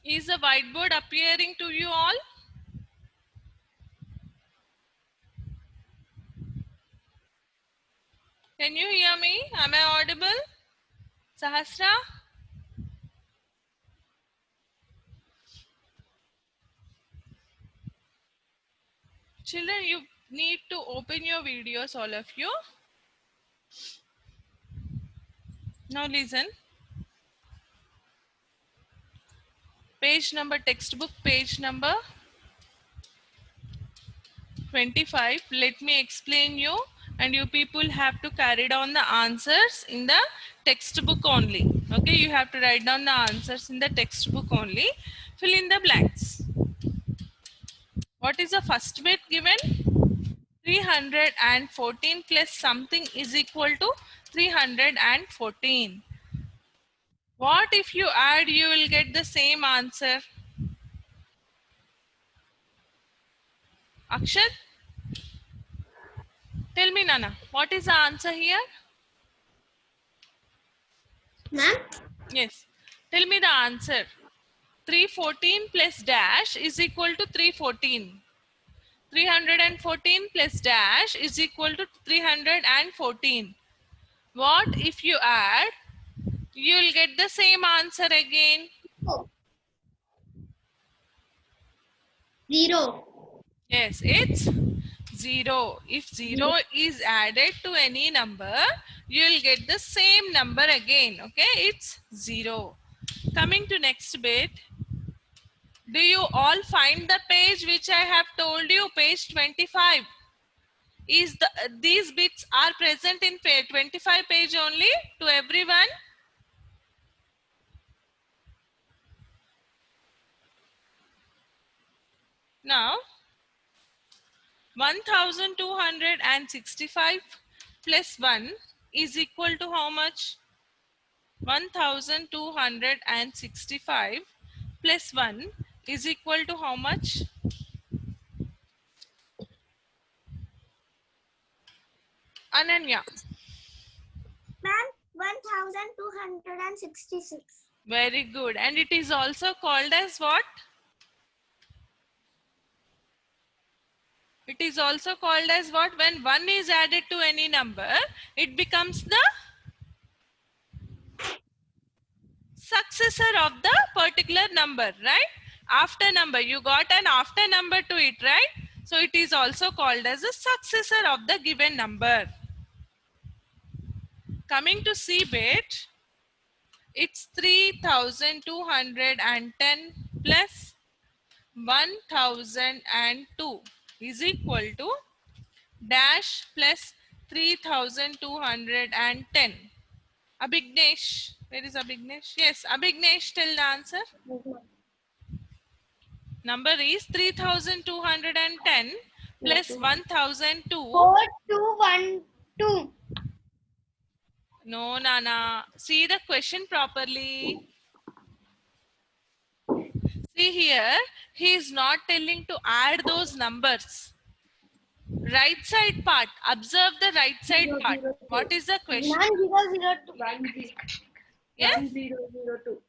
Is the whiteboard appearing to you all? Can you hear me? Am I audible? Sahasra? Children, you need to open your videos, all of you. Now listen. Page number, textbook page number 25. Let me explain you, and you people have to carry down the answers in the textbook only. Okay, you have to write down the answers in the textbook only. Fill in the blanks. What is the first bit given? 314 plus something is equal to 314. What if you add, you will get the same answer? Akshat, tell me, Nana, what is the answer here? Ma'am? Yes, tell me the answer. 314 plus dash is equal to 314. 314 plus dash is equal to 314. What if you add? You will get the same answer again. Oh. 0. Yes, it's 0. If 0 is added to any number, you will get the same number again. Okay, it's 0. Coming to next bit. Do you all find the page which I have told you, page 25? Is these bits are present in page 25 page only to everyone? Now 1265 plus 1 is equal to how much? 1265 plus 1 is equal to how much? Ananya. Ma'am, 1266. Very good. And it is also called as what? It is also called as what? When 1 is added to any number, it becomes the successor of the particular number, right? After number, you got an after number to it, right? So it is also called as a successor of the given number. Coming to C bit, it's 3210 plus 1002 is equal to dash plus 3210. Abhignesh, where is Abhignesh? Yes, Abhignesh, tell the answer. Number is 3210 plus 1002. 4212. No, Nana. See the question properly. See here, he is not telling to add those numbers. Right side part. Observe the right side part. What is the question? 1002. Yes? 1002.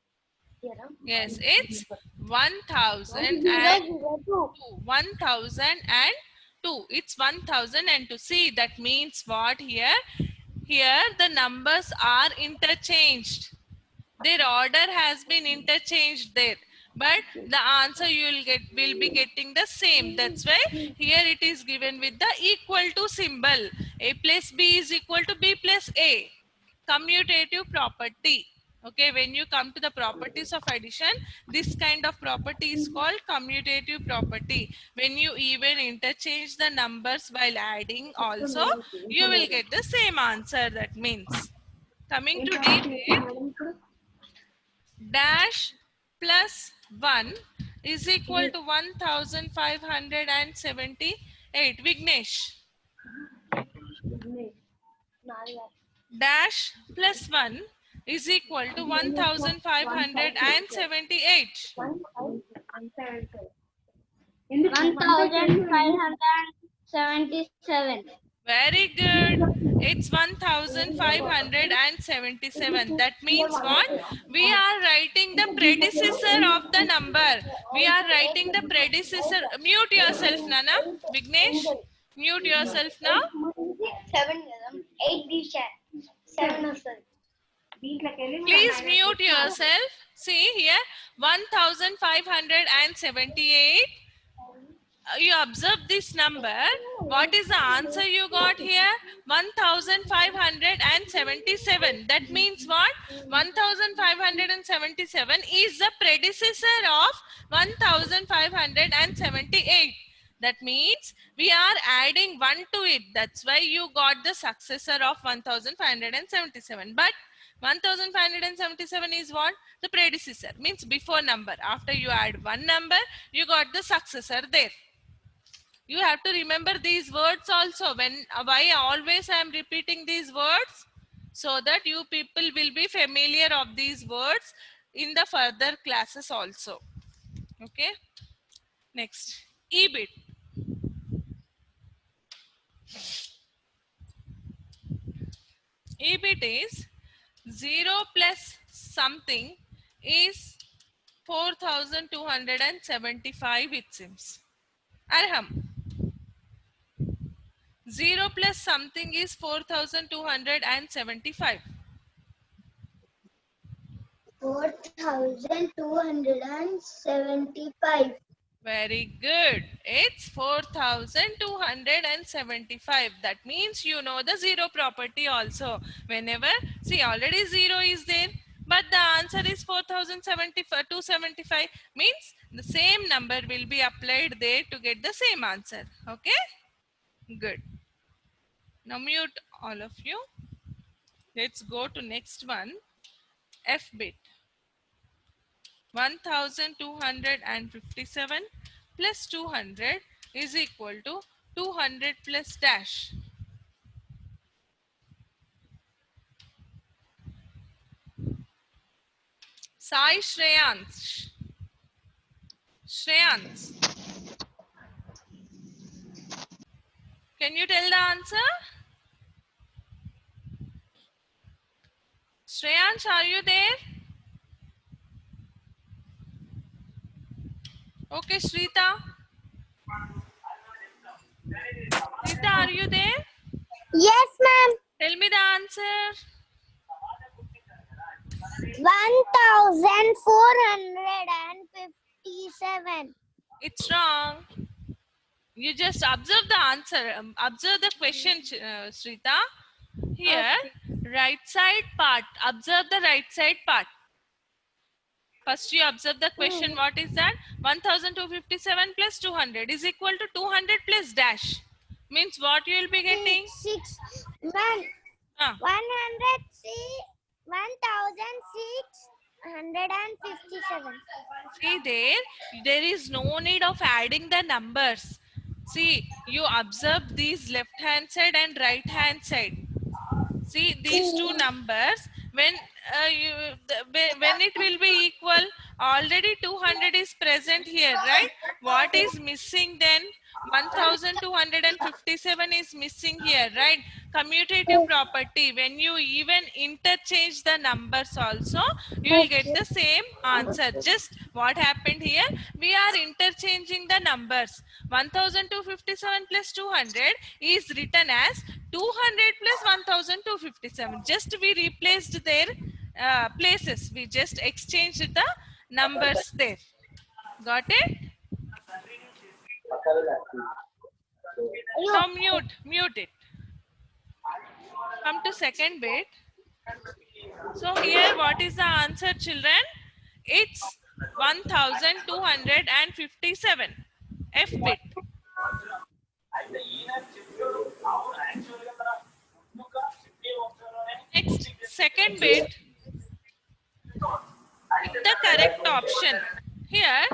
Yes, it's 1002. 1002. It's 1002. See, that means what here? Here the numbers are interchanged. Their order has been interchanged there. But the answer you will be getting the same. That's why here it is given with the equal to symbol. A plus B is equal to B plus A. Commutative property. Okay, when you come to the properties of addition, this kind of property is called commutative property. When you even interchange the numbers while adding also, you will get the same answer. That means, coming to D bit, dash plus 1 is equal to 1578. Vignesh, dash plus 1 is equal to 1578. 1577. Very good. It's 1577. That means what? We are writing the predecessor of the number. We are writing the predecessor. Mute yourself, Nana. Vignesh, mute yourself now. 7 8 7 Please mute yourself. See here, 1578. You observe this number. What is the answer you got here? 1577. That means what? 1577 is the predecessor of 1578. That means we are adding 1 to it. That's why you got the successor of 1577. But 1577 is what? The predecessor. Means before number. After you add one number, you got the successor there. You have to remember these words also. When why always I am repeating these words, so that you people will be familiar of these words in the further classes also. Okay, next, EBIT. EBIT is 0 plus something is 4275, it seems. Arham, 0 plus something is 4275. 4275. Very good. It's 4275. That means you know the zero property also. Whenever, see, already zero is there, but the answer is 4075, 275 means the same number will be applied there to get the same answer. Okay? Good. Now mute all of you. Let's go to next one. F bit. 1257 plus 200 is equal to 200 plus dash. Sai Shreyans. Shreyans. Can you tell the answer? Shreyans, are you there? Okay, Shrita. Shrita, are you there? Yes, ma'am. Tell me the answer. 1457. It's wrong. You just observe the answer. Observe the question, Shrita. Here, right side part. Observe the right side part. First, you observe the question. What is that? 1257 plus 200 is equal to 200 plus dash. Means what you will be getting? 1657. See there is no need of adding the numbers. See, you observe these left hand side and right hand side. See these two numbers, when when it will be equal, already 200 is present here, right? What is missing then? 1257 is missing here, right? Commutative property, when you even interchange the numbers also, you will get the same answer. Just what happened here, we are interchanging the numbers. 1257 plus 200 is written as 200 plus 1257. Just we replaced their places. We just exchanged the numbers there. Got it? Now mute it. Come to second bit. So here what is the answer, children? It's 1257. F bit. Next, second bit. Pick the correct option. Here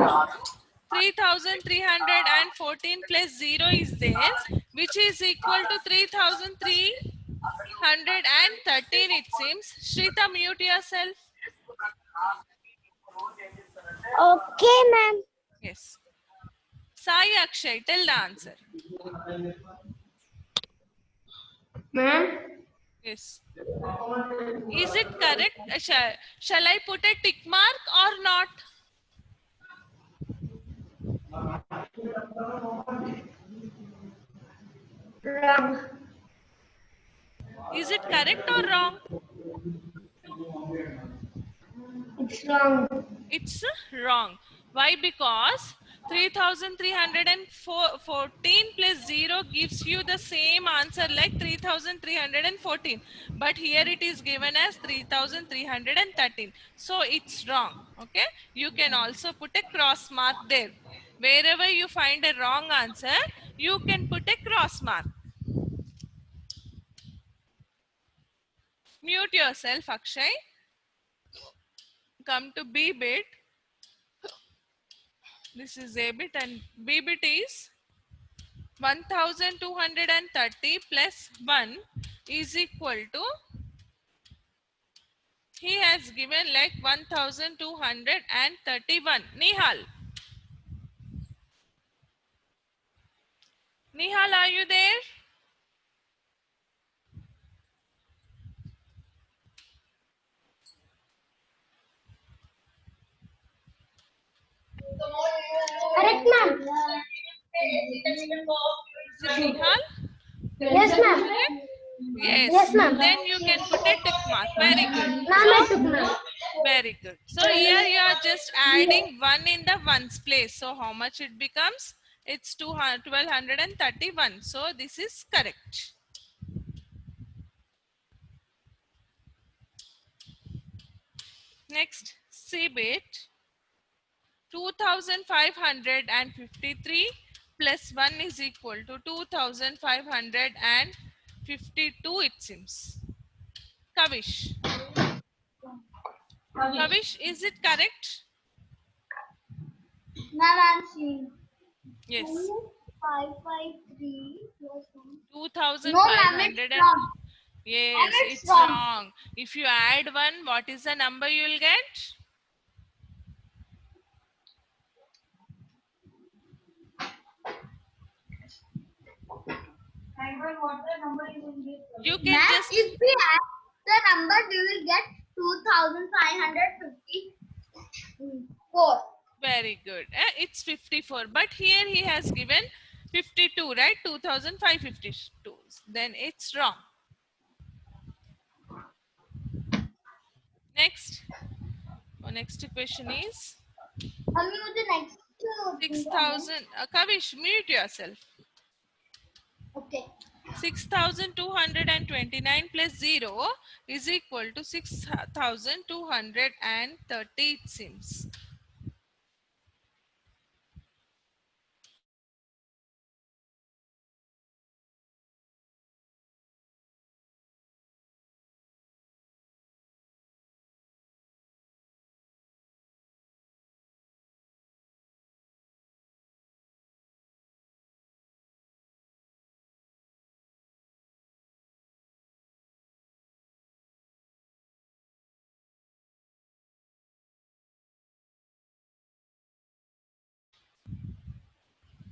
3314 plus 0 is there, which is equal to 3313, it seems. Shrita, mute yourself. Okay, ma'am. Yes. Sai Akshay, tell the answer. Ma'am. Yes. Is it correct? Shall I put a tick mark or not? Wrong. Is it correct or wrong? It's wrong. It's wrong. Why? Because 3314 plus 0 gives you the same answer like 3314. But here it is given as 3313. So it's wrong. Okay. You can also put a cross mark there. Wherever you find a wrong answer, you can put a cross mark. Mute yourself, Akshay. Come to B bit. This is A bit and B bit is 1230 plus 1 is equal to, he has given like 1231. Nihal. Nihal, are you there? Correct, ma'am. Is it Nihal? Yes, ma'am. Yes. Yes, ma'am. Then you can put a tick mark. Very good. Ma'am, I took, ma'am. Very good. So here you are just adding 1 in the ones place. So how much it becomes? It's 1231. So this is correct. Next, C bit. 2553 plus 1 is equal to 2552, it seems. Kavish. Kavish, is it correct? Ma'am, I'm seeing. Yes. 2553 plus 1. 2500. Wrong. Yes, It's it's wrong. wrong. If you add 1, what is the number you will get? You can Ma'am, just, if we add the number, we will get 2554. very good. It's 54. But here he has given 52, right? 2552. Then it's wrong. Next. Next question is Coming with the next 6,000. Kavish, mute yourself. Okay. 6,229 plus 0 is equal to 6,230, it seems.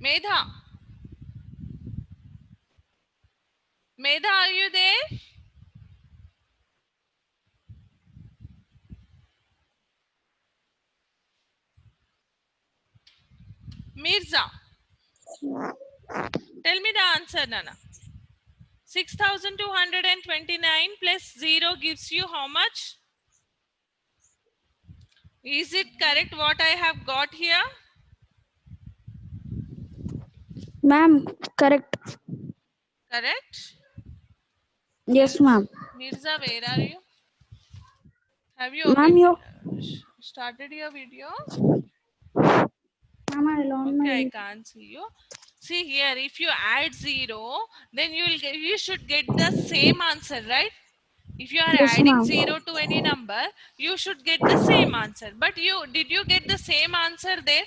Medha. Medha, are you there? Mirza. Tell me the answer, Nana. 6,229 plus 0 gives you how much? Is it correct what I have got here? Ma'am, correct. Correct? Yes, ma'am. Mirza, where are you? Have you Ma'am, you. started your video? Ma'am, I learned Okay, I my. can't see you. See here, if you add 0, then you should get the same answer, right? If you are Yes, adding ma'am. 0 to any number, you should get the same answer. But did you get the same answer there?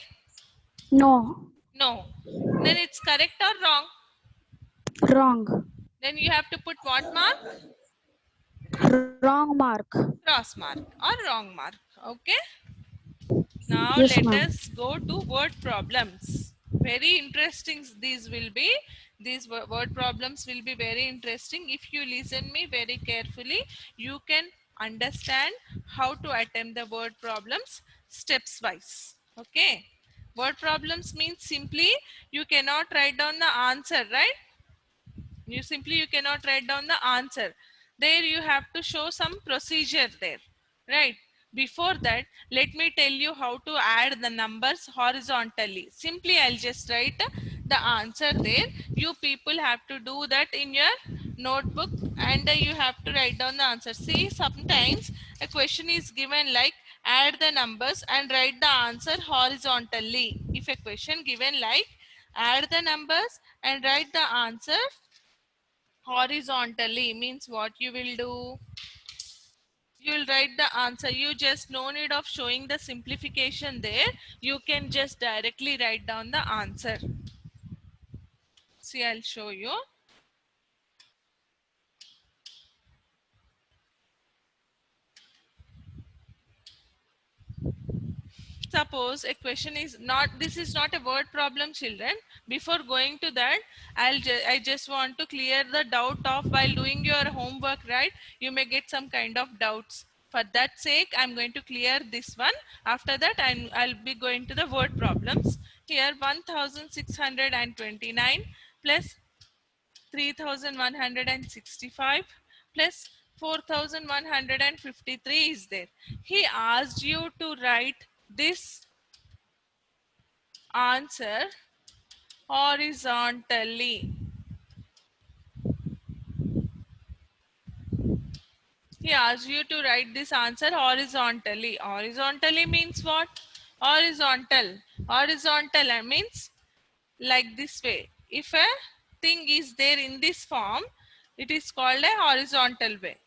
No. No. Then it's correct or wrong? Wrong. Then you have to put what mark? Wrong mark. Cross mark or wrong mark. Okay. Now Yes, let ma'am. us go to word problems. Very interesting these will be. These word problems will be very interesting. If you listen me very carefully, you can understand how to attempt the word problems steps wise. Okay. Word problems means simply you cannot write down the answer, right? You cannot write down the answer. There you have to show some procedure there, right? Before that, let me tell you how to add the numbers horizontally. Simply I'll just write the answer there. You people have to do that in your notebook, and you have to write down the answer. See, sometimes a question is given like add the numbers and write the answer horizontally. If a question given like add the numbers and write the answer horizontally, means what you will do, you will write the answer. You just no need of showing the simplification there, you can just directly write down the answer. See, I'll show you. Suppose a question is not, this is not a word problem, children. Before going to that, I just want to clear the doubt of while doing your homework, right? You may get some kind of doubts. For that sake, I'm going to clear this one. After that, I'll be going to the word problems. Here 1629 plus 3165 plus 4153 is there. He asked you to write this answer horizontally. He asked you to write this answer horizontally. Horizontally means what? Horizontal. Horizontal means like this way. If a thing is there in this form, it is called a horizontal way.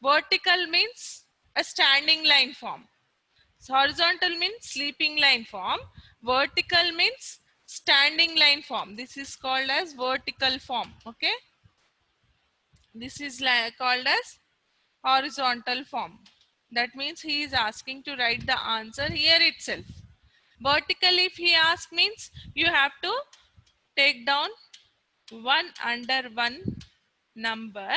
Vertical means a standing line form. So horizontal means sleeping line form. Vertical means standing line form. This is called as vertical form. Okay. This is called as horizontal form. That means he is asking to write the answer here itself. Vertical, if he asks, means you have to take down one under one number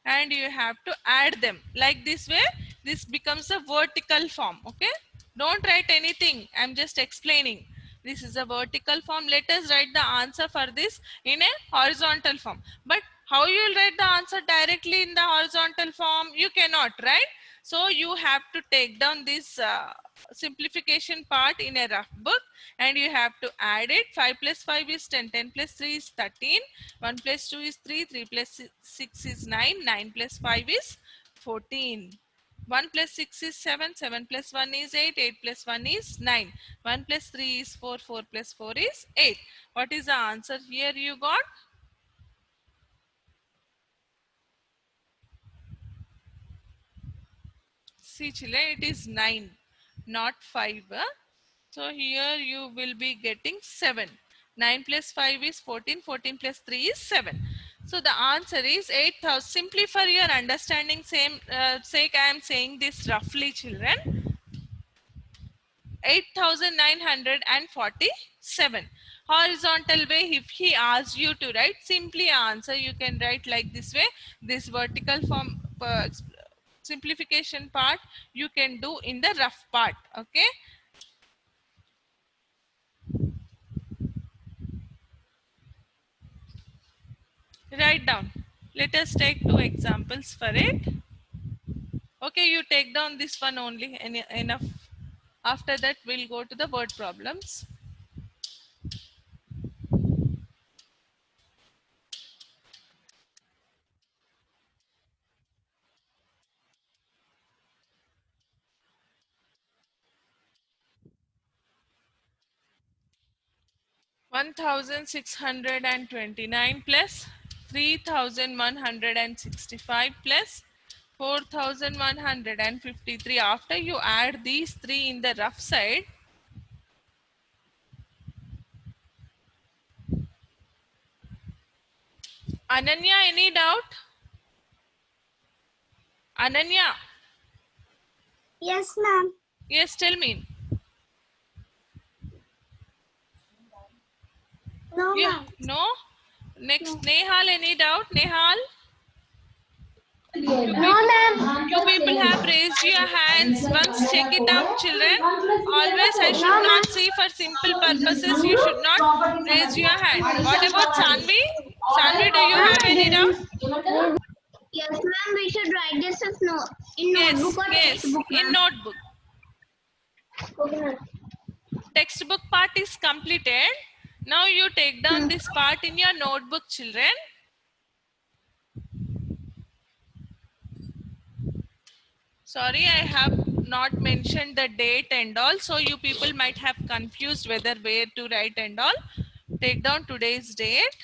and you have to add them like this way. This becomes a vertical form. Okay, don't write anything, I'm just explaining. This is a vertical form. Let us write the answer for this in a horizontal form. But how you will write the answer directly in the horizontal form? You cannot, right? So you have to take down this simplification part in a rough book and you have to add it. 5 plus 5 is 10, 10 plus 3 is 13, 1 plus 2 is 3, 3 plus 6 is 9, 9 plus 5 is 14. 1 plus 6 is 7, 7 plus 1 is 8, 8 plus 1 is 9, 1 plus 3 is 4, 4 plus 4 is 8. What is the answer here you got? See children, it is 9, not 5. So here you will be getting 7. 9 plus 5 is 14, 14 plus 3 is 7. So the answer is 8,000. Simply for your understanding sake, I am saying this roughly children. 8,947. Horizontal way, if he asks you to write, simply answer you can write like this way. This vertical form simplification part you can do in the rough part. Okay. Write down. Let us take two examples for it. Okay, you take down this one only, enough. After that, we'll go to the word problems. 1629 plus 3165 plus 4153. After you add these three in the rough side, Ananya, any doubt? Ananya, Yes, ma'am. yes, tell me. No, Yeah, ma'am. no. Next, Nehal, any doubt? Nehal? You, No, ma'am. you people have raised your hands. Once check it out, children. Always I should No, not ma'am. see for simple purposes. You should not raise your hand. What about Sanvi? Sanvi, do you have any doubt? Yes, ma'am. We should write this as no in Yes, notebook or yes, textbook, in ma'am. notebook. Okay, ma'am. Textbook part is completed. Now you take down this part in your notebook, children. Sorry, I have not mentioned the date and all, so you people might have confused whether where to write and all. Take down today's date.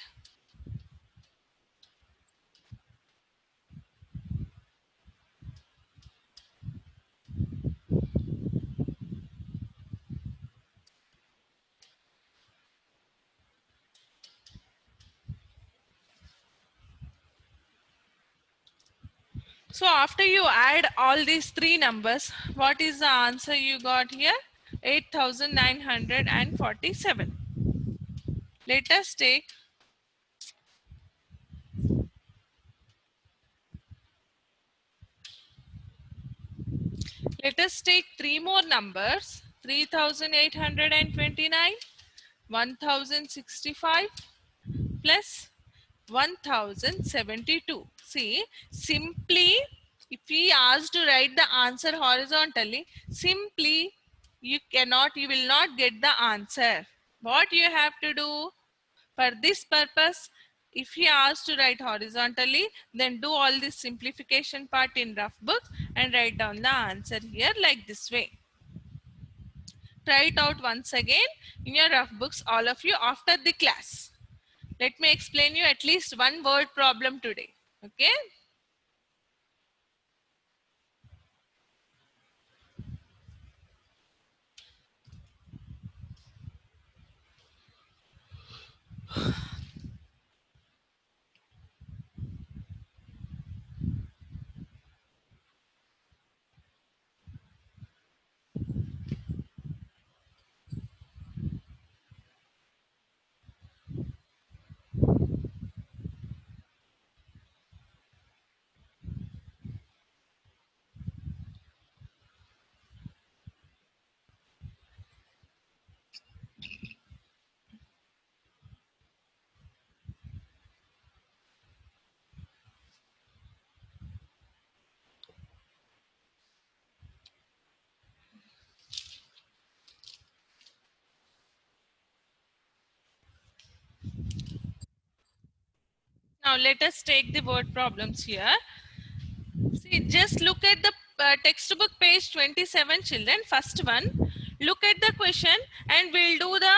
So after you add all these three numbers, what is the answer you got here? 8,947. Let us take three more numbers. 3,829, 1,065 plus 1072. See, simply if we asked to write the answer horizontally, simply you will not get the answer. What you have to do for this purpose, if you asked to write horizontally, then do all this simplification part in rough book and write down the answer here like this way. Try it out once again in your rough books, all of you, after the class. Let me explain you at least one word problem today. Okay. Now let us take the word problems here. See, just look at the textbook page 27, children. First one. Look at the question and we'll do the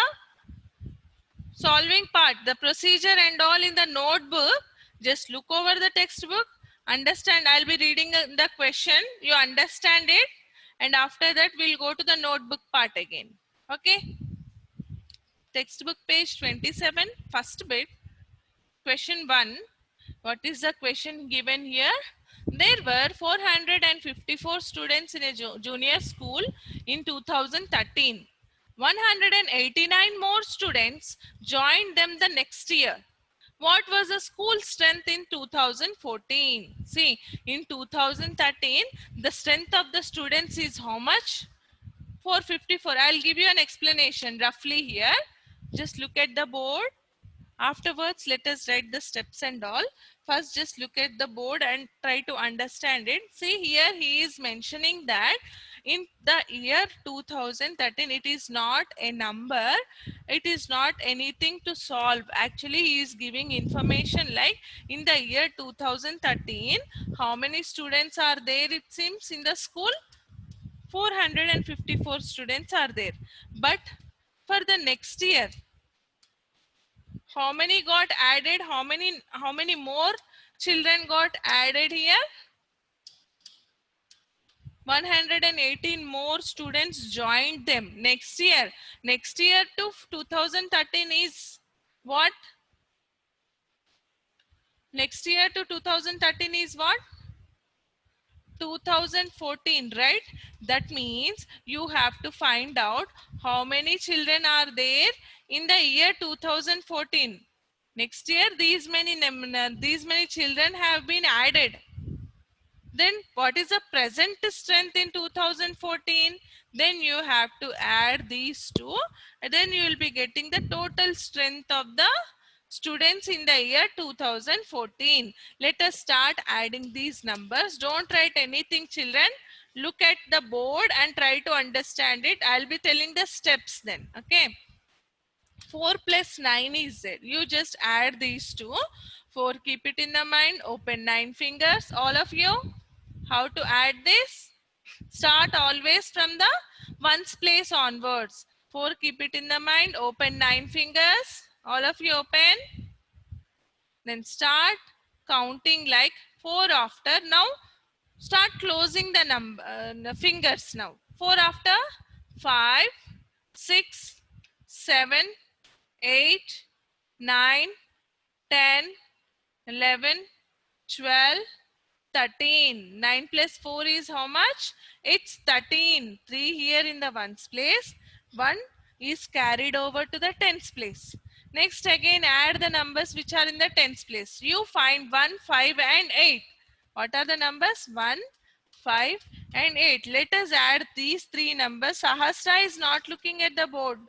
solving part, the procedure and all in the notebook. Just look over the textbook, understand. I'll be reading the question, you understand it, and after that we'll go to the notebook part again. Okay. Textbook page 27, first bit. Question 1. What is the question given here? There were 454 students in a junior school in 2013. 189 more students joined them the next year. What was the school strength in 2014? See, in 2013, the strength of the students is how much? 454. I'll give you an explanation roughly here. Just look at the board. Afterwards, let us write the steps and all. First, just look at the board and try to understand it. See here, he is mentioning that in the year 2013, it is not a number. It is not anything to solve. Actually, he is giving information like in the year 2013, how many students are there, it seems, in the school? 454 students are there. But for the next year, how many got added? How many more children got added here? 118 more students joined them next year. Next year to 2013 is what? Next year to 2013 is what? 2014, right? That means you have to find out how many children are there in the year 2014. Next year, these many children have been added. Then what is the present strength in 2014? Then you have to add these two, and then you will be getting the total strength of the students in the year 2014. Let us start adding these numbers. Don't write anything, children. Look at the board and try to understand it. I'll be telling the steps then. Okay. 4 plus 9 is there. You just add these two. 4, keep it in the mind. Open 9 fingers. All of you. How to add this? Start always from the ones place onwards. 4, keep it in the mind. Open 9 fingers. All of you open. Then start counting like 4 after. Now start closing the the fingers now. 4 after. 5, 6, 7, 8, 9, 10, 11, 12, 13. 9 plus 4 is how much? It's 13. 3 here in the ones place. 1 is carried over to the tens place. Next again add the numbers which are in the tens place. You find 1, 5 and 8. What are the numbers? 1, 5 and 8. Let us add these three numbers. Sahasra is not looking at the board.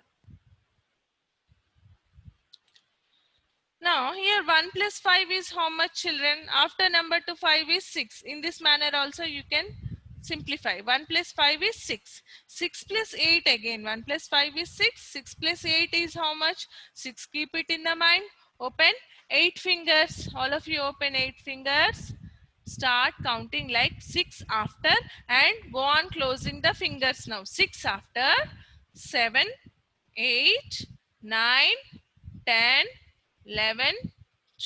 Now here 1 plus 5 is how much, children? After number to 5 is 6. In this manner also you can simplify. 1 plus 5 is 6. 6 plus 8 again. 1 plus 5 is 6. 6 plus 8 is how much? 6. Keep it in the mind. Open 8 fingers. All of you open 8 fingers. Start counting like 6 after and go on closing the fingers now. 6 after. 7, 8, 9, 10, 11,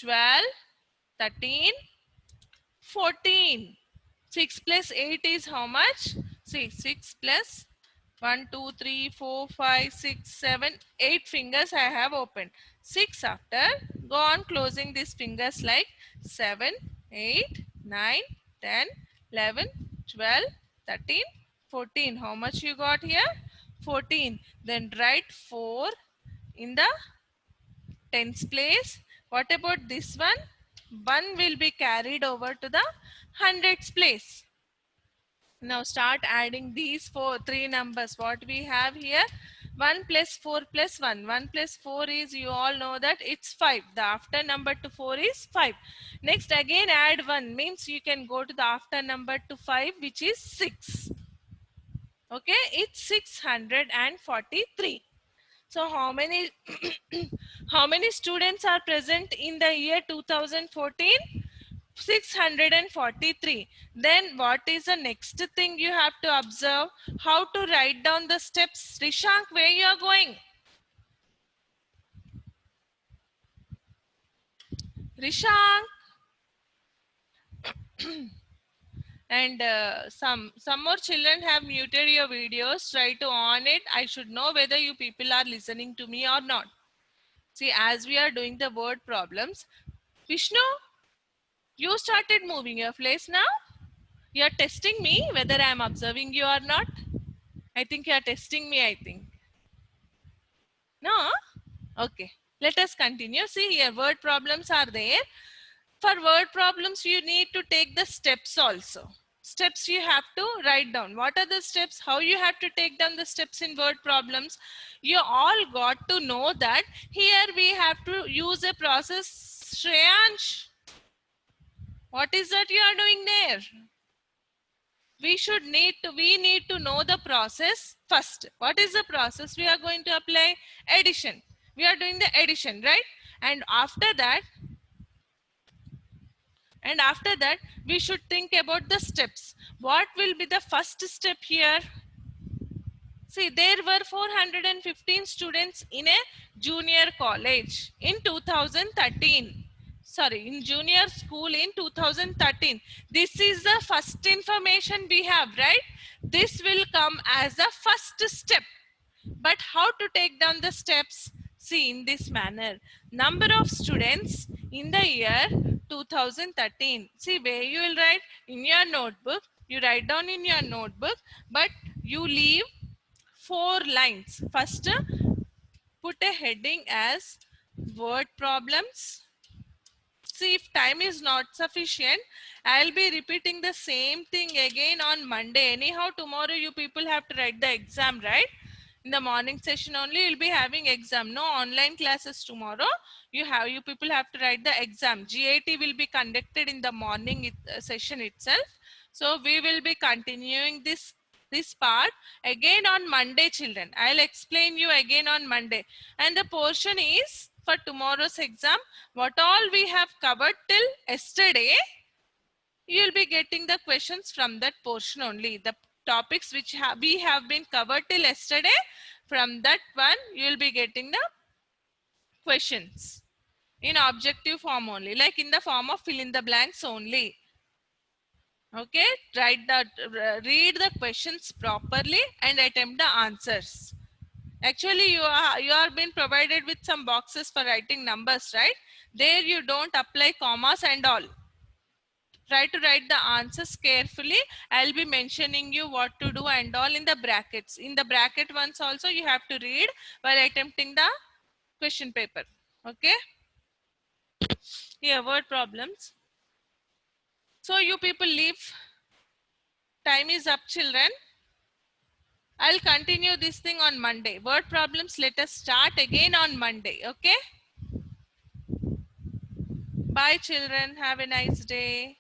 12, 13, 14. 6 plus 8 is how much? See, 6 plus 1, 2, 3, 4, 5, 6, 7, 8 fingers I have opened. 6 after, go on closing these fingers like 7, 8, 9, 10, 11, 12, 13, 14. How much you got here? 14. Then write 4 in the tens place. What about this one? 1 will be carried over to the hundreds place. Now start adding these three numbers. What we have here? 1 plus 4 plus 1. 1 plus 4 is, you all know that it's 5. The after number to 4 is 5. Next again add 1, means you can go to the after number to 5, which is 6. Okay, it's 643. So how many how many students are present in the year 2014? 643. Then what is the next thing you have to observe? How to write down the steps. Rishank, where you are going? Rishank. And some more children have muted your videos. Try to on it. I should know whether you people are listening to me or not. See, as we are doing the word problems, Vishnu, you started moving your place now. You are testing me whether I am observing you or not. I think you are testing me, I think. No? Okay. Let us continue. See here, word problems are there. For word problems, you need to take the steps also. Steps you have to write down. What are the steps? How you have to take down the steps in word problems? You all got to know that here we have to use a process. Shreyansh, what is that you are doing there? We need to know the process first. What is the process? We are going to apply addition. We are doing the addition, right? And after that, we should think about the steps. What will be the first step here? See, there were 415 students in a junior college in 2013. Sorry, in junior school in 2013. This is the first information we have, right? This will come as the first step. But how to take down the steps? See, in this manner. Number of students in the year 2013. See, where you will write in your notebook, You write down in your notebook, but you leave 4 lines. First, put a heading as word problems. See, if time is not sufficient, I'll be repeating the same thing again on Monday. Anyhow, tomorrow you people have to write the exam, right? In the morning session only, you'll be having exam. No online classes tomorrow. You people have to write the exam. GAT will be conducted in the morning session itself. So we will be continuing this part again on Monday, children. I'll explain you again on Monday. And the portion is for tomorrow's exam, what all we have covered till yesterday, you will be getting the questions from that portion only. The topics which we have been covered till yesterday, from that one you will be getting the questions in objective form only, like in the form of fill in the blanks only. Okay, read the questions properly and attempt the answers. Actually, you are being provided with some boxes for writing numbers, right? There you don't apply commas and all. Try to write the answers carefully. I'll be mentioning you what to do and all in the brackets. In the bracket ones also you have to read while attempting the question paper. Okay. Here, word problems. So you people leave. Time is up, children. I'll continue this thing on Monday. Word problems, let us start again on Monday. Okay. Bye, children. Have a nice day.